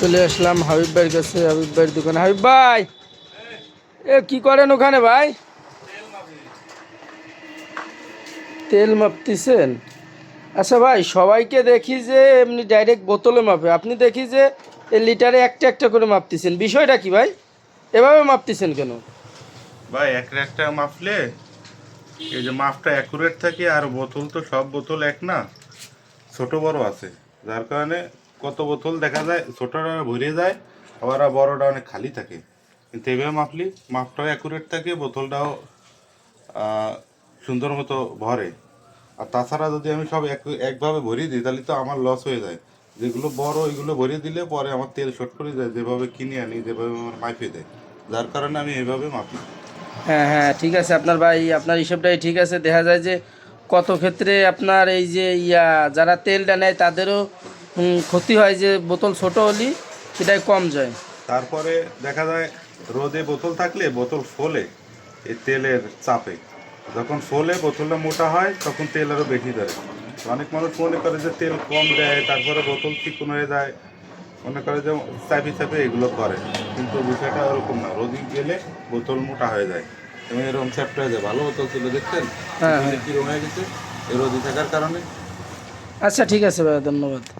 চলে আসলাম হাবিব ভাইয়ের কাছে, হাবিব ভাইয়ের দোকানে। হাবিব ভাই, এ কি করেন ওখানে ভাই? তেল মাপতেছেন? আচ্ছা ভাই, সবাইকে দেখি যে এমনি ডাইরেক্ট বোতলে মাপে, আপনি দেখি যে লিটারে একটা একটা করে মাপতেছেন। বিষয়টা কি ভাই, এভাবে মাপতেছেন কেন? ভাই একটা একটা মাপলে এই যে মাপটা অ্যাকুরেট থাকে, আর বোতল তো সব বোতল এক না, ছোট বড় আছে। যার কারণে কত বোতল দেখা যায় ছোটটা ভরে যায়, আবার বড়টা অনেক খালি থাকে। কিন্তু এভাবে মাপলি মাপটাও অ্যাকুরেট থাকে, বোতলটাও সুন্দর মতো ভরে। আর তাছাড়া যদি আমি সব একভাবে ভরিয়ে দিই তাহলে তো আমার লস হয়ে যায়। যেগুলো বড় ওইগুলো ভরিয়ে দিলে পরে আমার তেল শর্ট করে যায়, যেভাবে কিনে আনি, যেভাবে আমার মাইপে দেয়। যার কারণে আমি এভাবে মাপি। হ্যাঁ হ্যাঁ, ঠিক আছে আপনার ভাই, আপনার হিসাবটাই ঠিক আছে। দেখা যায় যে কত ক্ষেত্রে আপনার এই যে যারা তেলটা নেয় তাদেরও ক্ষতি হয়, যে বোতল ছোট হলে সেটাই কম যায়। তারপরে দেখা যায় রোদে বোতল থাকলে বোতল ফোলে এই তেলের চাপে। যখন ফোলে বোতলটা মোটা হয় তখন তেল আরও বেশি ধরে। অনেক মানুষ মনে করে যে তেল কম দেয়, তারপরে বোতল চিকন হয়ে যায়, মনে করে যে চাপি চাপে এগুলো করে। কিন্তু বিষয়টা ওরকম না, রোদে গেলে বোতল মোটা হয়ে যায় এবং এরকম চ্যাপ্টা হয়ে যায়। ভালো বোতল ছিল দেখছেন হ্যাঁ হ্যাঁ, কীরকম হয়ে গেছে এই রোদি থাকার কারণে। আচ্ছা ঠিক আছে ভাই, ধন্যবাদ।